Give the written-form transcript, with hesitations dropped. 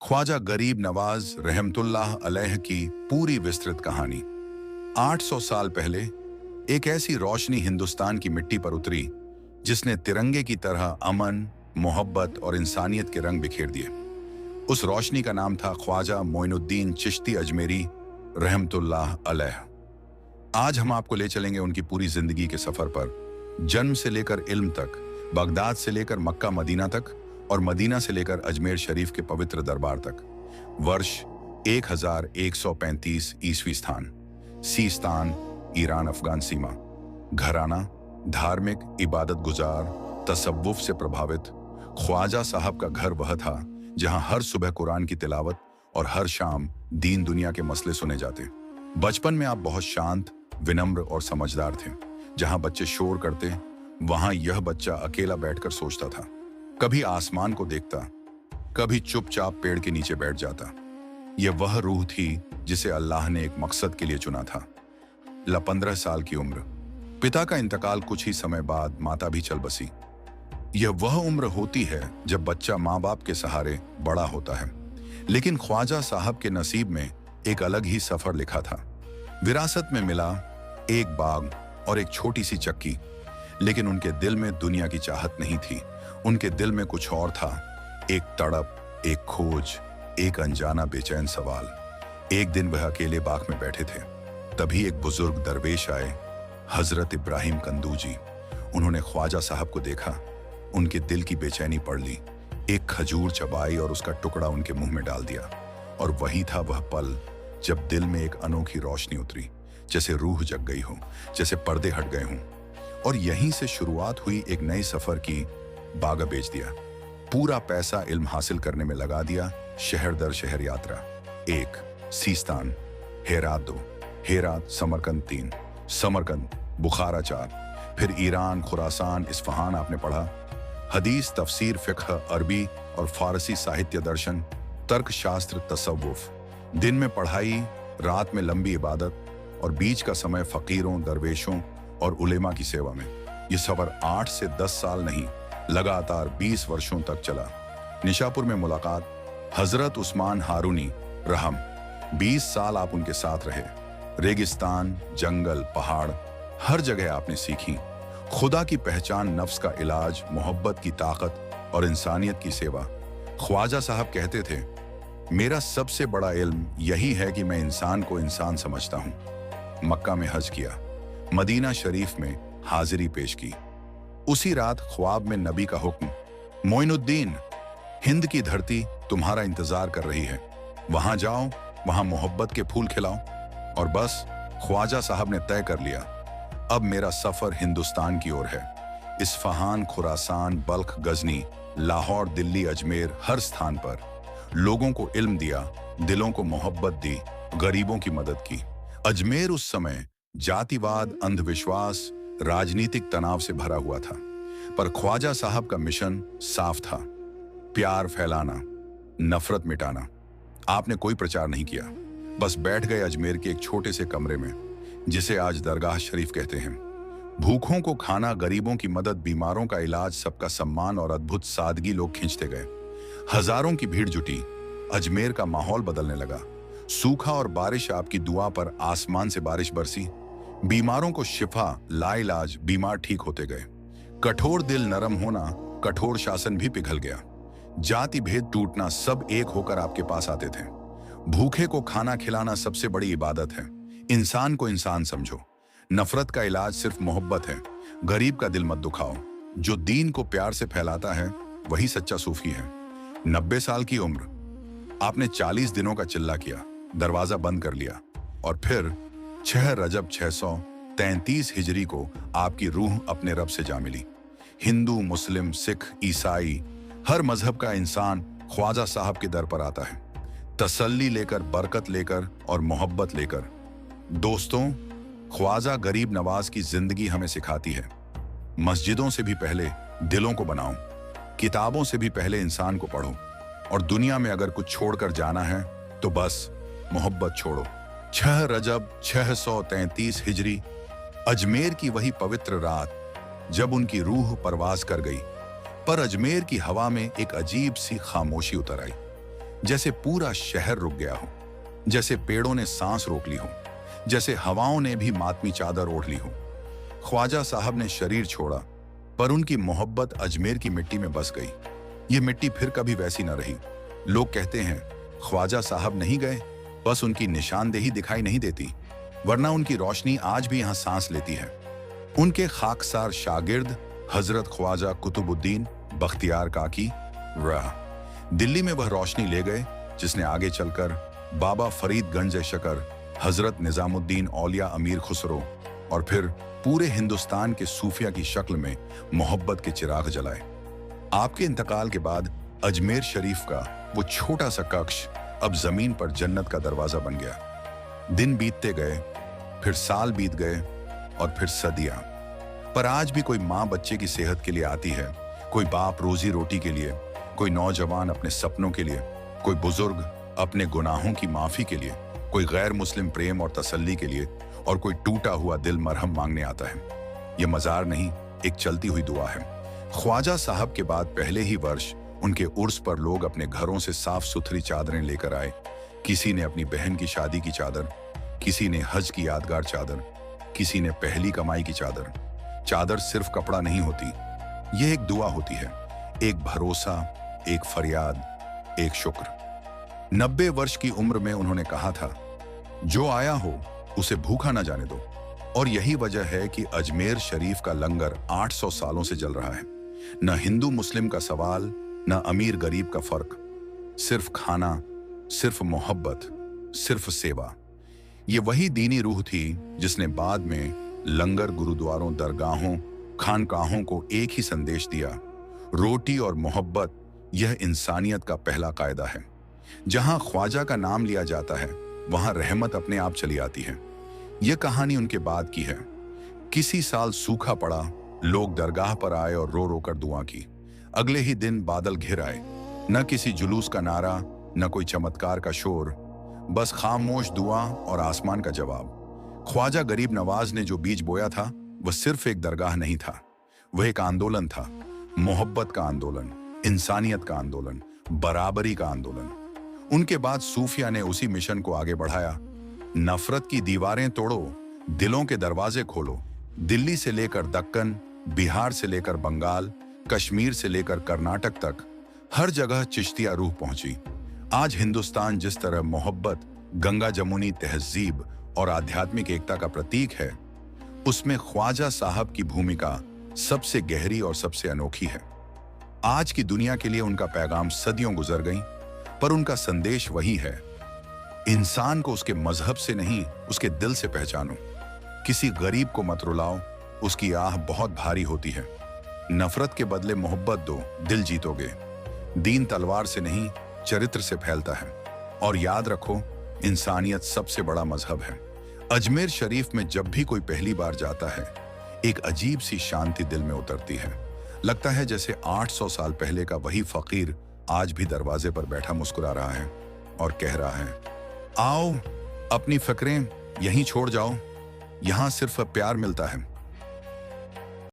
ख्वाजा गरीब नवाज रहमतुल्लाह अलैह की पूरी विस्तृत कहानी। 800 साल पहले एक ऐसी रोशनी हिंदुस्तान की मिट्टी पर उतरी जिसने तिरंगे की तरह अमन, मोहब्बत और इंसानियत के रंग बिखेर दिए। उस रोशनी का नाम था ख्वाजा मोइनुद्दीन चिश्ती अजमेरी रहमतुल्लाह अलैह। आज हम आपको ले चलेंगे उनकी पूरी जिंदगी के सफर पर, जन्म से लेकर इल्म तक, बगदाद से लेकर मक्का मदीना तक और मदीना से लेकर अजमेर शरीफ के पवित्र दरबार तक। वर्ष 1135 ईस्वी स्थान सीस्तान, ईरान अफगान सीमा। घराना धार्मिक, इबादत गुजार, तसव्वुफ से प्रभावित। ख्वाजा साहब का घर वह था जहां हर सुबह कुरान की तिलावत और हर शाम दीन दुनिया के मसले सुने जाते। बचपन में आप बहुत शांत, विनम्र और समझदार थे। जहां बच्चे शोर करते वहां यह बच्चा अकेला बैठकर सोचता था। कभी आसमान को देखता, कभी चुपचाप पेड़ के नीचे बैठ जाता। यह वह रूह थी जिसे अल्लाह ने एक मकसद के लिए चुना था। 15 साल की उम्र, पिता का इंतकाल कुछ ही समय बाद माता भी चल बसी। यह वह उम्र होती है जब बच्चा माँ बाप के सहारे बड़ा होता है। लेकिन ख्वाजा साहब के नसीब में एक अलग ही सफर लिखा था। विरासत में मिला एक बाग और एक छोटी सी चक्की, लेकिन उनके दिल में दुनिया की चाहत नहीं थी। उनके दिल में कुछ और था, एक तड़प, एक खोज, एक अनजाना बेचैन सवाल। एक दिन वह अकेले बाग में बैठे थे, तभी एक बुजुर्ग दरवेश आए, हजरत इब्राहिम कंदूजी। उन्होंने ख्वाजा साहब को देखा, उनके दिल की बेचैनी पढ़ ली। एक खजूर चबाई और उसका टुकड़ा उनके मुंह में डाल दिया। और वही था वह पल जब दिल में एक अनोखी रोशनी उतरी, जैसे रूह जग गई हो, जैसे पर्दे हट गए हों। और यहीं से शुरुआत हुई एक नए सफर की। बागा बेच दिया, पूरा पैसा इल्म हासिल करने में लगा दिया। शहर दर शहर यात्रा। 1 सीस्तान, हेरात 2, हेरात समरकंद 3, समरकंद बुखारा 4, फिर ईरान, खुरासान, इस्फहान आपने पढ़ा। हदीस, तफसीर, फिक्ह, अरबी और फारसी साहित्य, दर्शन, तर्क शास्त्र, तसव्वुफ। दिन में पढ़ाई, रात में लंबी इबादत और बीच का समय फकीरों, दरवेशों और उलेमा की सेवा में। यह सफर 8 से 10 साल नहीं, लगातार 20 वर्षों तक चला। निशापुर में मुलाकात, हजरत उस्मान हारूनी रहम। 20 साल आप उनके साथ रहे। रेगिस्तान, जंगल, पहाड़, हर जगह आपने सीखी खुदा की पहचान, नफ्स का इलाज, मोहब्बत की ताकत और इंसानियत की सेवा। ख्वाजा साहब कहते थे, मेरा सबसे बड़ा इल्म यही है कि मैं इंसान को इंसान समझता हूं। मक्का में हज किया, मदीना शरीफ में हाजिरी पेश की। उसी रात ख्वाब में नबी का हुक्म, मोइनुद्दीन, हिंद की धरती तुम्हारा इंतजार कर रही है, वहां जाओ, वहां मोहब्बत के फूल खिलाओ। और बस ख्वाजा साहब ने तय कर लिया, अब मेरा सफर हिंदुस्तान की ओर है। इस्फहान, खुरासान, बल्ख, गजनी, लाहौर, दिल्ली, अजमेर, हर स्थान पर लोगों को इल्म दिया, दिलों को मोहब्बत दी, गरीबों की मदद की। अजमेर उस समय जातिवाद, अंधविश्वास, राजनीतिक तनाव से भरा हुआ था, पर ख्वाजा साहब का मिशन साफ था, प्यार फैलाना, नफरत मिटाना। आपने कोई प्रचार नहीं किया, बस बैठ गए अजमेर के एक छोटे से कमरे में, जिसे आज दरगाह शरीफ कहते हैं। भूखों को खाना, गरीबों की मदद, बीमारों का इलाज, सबका सम्मान और अद्भुत सादगी लोग खींचते गए। हजारों की भीड़ जुटी, अजमेर का माहौल बदलने लगा। सूखा और बारिश, आपकी दुआ पर आसमान से बारिश बरसी। बीमारों को शिफा, लाइलाज, बीमार ठीक होते गए। कठोर दिल नरम होना, कठोर शासन भी पिघल गया। जाति भेद टूटना, सब एक होकर आपके पास आते थे। भूखे को खाना खिलाना सबसे बड़ी इबादत है। इंसान को इंसान समझो। नफरत का इलाज सिर्फ मोहब्बत है। गरीब का दिल मत दुखाओ। जो दीन को प्यार से फैलाता है वही सच्चा सूफी है। 90 साल की उम्र, आपने 40 दिनों का चिल्ला किया, दरवाजा बंद कर लिया। और फिर 6 रजब 633 हिजरी को आपकी रूह अपने रब से जा मिली। हिंदू, मुस्लिम, सिख, ईसाई, हर मजहब का इंसान ख्वाजा साहब के दर पर आता है, तसल्ली लेकर, बरकत लेकर और मोहब्बत लेकर। दोस्तों, ख्वाजा गरीब नवाज की जिंदगी हमें सिखाती है, मस्जिदों से भी पहले दिलों को बनाओ, किताबों से भी पहले इंसान को पढ़ो, और दुनिया में अगर कुछ छोड़कर जाना है तो बस मोहब्बत छोड़ो। 6 रजब 633 हिजरी, अजमेर की वही पवित्र रात जब उनकी रूह परवाज कर गई, पर अजमेर की हवा में एक अजीब सी खामोशी उतर आई। जैसे पूरा शहर रुक गया हो, जैसे पेड़ों ने सांस रोक ली हो, जैसे हवाओं ने भी मातमी चादर ओढ़ ली हो। ख्वाजा साहब ने शरीर छोड़ा, पर उनकी मोहब्बत अजमेर की मिट्टी में बस गई। ये मिट्टी फिर कभी वैसी न रही। लोग कहते हैं ख्वाजा साहब नहीं गए, बस उनकी निशानदेही दिखाई नहीं देती, वरना उनकी रोशनी आज भी यहां सांस लेती है। उनके खाकसार शागिर्द हजरत ख्वाजा कुतुबुद्दीन बख्तियार काकी रह दिल्ली में वह रोशनी ले गए जिसने आगे चलकर बाबा फरीद गंज शकर, हजरत निजामुद्दीन औलिया अमीर खुसरो और फिर पूरे हिंदुस्तान के सूफिया की शक्ल में मोहब्बत के चिराग जलाए। आपके इंतकाल के बाद अजमेर शरीफ का वो छोटा सा कक्ष अब जमीन पर जन्नत का दरवाजा बन गया। दिन बीतते गए, फिर साल बीत गए और फिर सदियां। पर आज भी कोई माँ बच्चे की सेहत के लिए आती है, कोई बाप रोजी रोटी के लिए, कोई नौजवान अपने सपनों के लिए, कोई बुजुर्ग अपने गुनाहों की माफी के लिए, कोई गैर मुस्लिम प्रेम और तसल्ली के लिए, और कोई टूटा हुआ दिल मरहम मांगने आता है। यह मजार नहीं, एक चलती हुई दुआ है। ख्वाजा साहब के बाद पहले ही वर्ष उनके उर्स पर लोग अपने घरों से साफ सुथरी चादरें लेकर आए। किसी ने अपनी बहन की शादी की चादर, किसी ने हज की यादगार चादर, किसी ने पहली कमाई की चादर। चादर सिर्फ कपड़ा नहीं होती, यह एक दुआ होती है, एक भरोसा, एक फरियाद, एक शुक्र। 90 वर्ष की उम्र में उन्होंने कहा था, जो आया हो उसे भूखा ना जाने दो। और यही वजह है कि अजमेर शरीफ का लंगर 800 सालों से जल रहा है। न हिंदू मुस्लिम का सवाल, न अमीर गरीब का फर्क, सिर्फ खाना, सिर्फ मोहब्बत, सिर्फ सेवा। ये वही दीनी रूह थी जिसने बाद में लंगर, गुरुद्वारों, दरगाहों, खानकाहों को एक ही संदेश दिया, रोटी और मोहब्बत यह इंसानियत का पहला कायदा है। जहां ख्वाजा का नाम लिया जाता है वहां रहमत अपने आप चली आती है। यह कहानी उनके बाद की है। किसी साल सूखा पड़ा, लोग दरगाह पर आए और रो रो कर दुआ की। अगले ही दिन बादल घिर आए, न किसी जुलूस का नारा, न कोई चमत्कार का शोर, बस खामोश दुआ और आसमान का जवाब। ख्वाजा गरीब नवाज ने जो बीज बोया था वह सिर्फ एक दरगाह नहीं था, वह एक आंदोलन था। मोहब्बत का आंदोलन, इंसानियत का आंदोलन, बराबरी का आंदोलन। उनके बाद सूफिया ने उसी मिशन को आगे बढ़ाया। नफरत की दीवारें तोड़ो, दिलों के दरवाजे खोलो। दिल्ली से लेकर दक्कन, बिहार से लेकर बंगाल, कश्मीर से लेकर कर्नाटक तक हर जगह चिश्तिया रूह पहुंची। आज हिंदुस्तान जिस तरह मोहब्बत, गंगा जमुनी तहजीब और आध्यात्मिक एकता का प्रतीक है, उसमें ख्वाजा साहब की भूमिका सबसे गहरी और सबसे अनोखी है। आज की दुनिया के लिए उनका पैगाम सदियों गुजर गई, पर उनका संदेश वही है, इंसान को उसके मजहब से नहीं, उसके दिल से पहचानो। किसी गरीब को मत रुलाओ, उसकी आह बहुत भारी होती है। नफरत के बदले मोहब्बत दो, दिल जीतोगे। दीन तलवार से नहीं, चरित्र से फैलता है। और याद रखो, इंसानियत सबसे बड़ा मजहब है। अजमेर शरीफ में जब भी कोई पहली बार जाता है, एक अजीब सी शांति दिल में उतरती है। लगता है जैसे 800 साल पहले का वही फकीर आज भी दरवाजे पर बैठा मुस्कुरा रहा है और कह रहा है, आओ अपनी फिक्रें यहीं छोड़ जाओ, यहां सिर्फ प्यार मिलता है।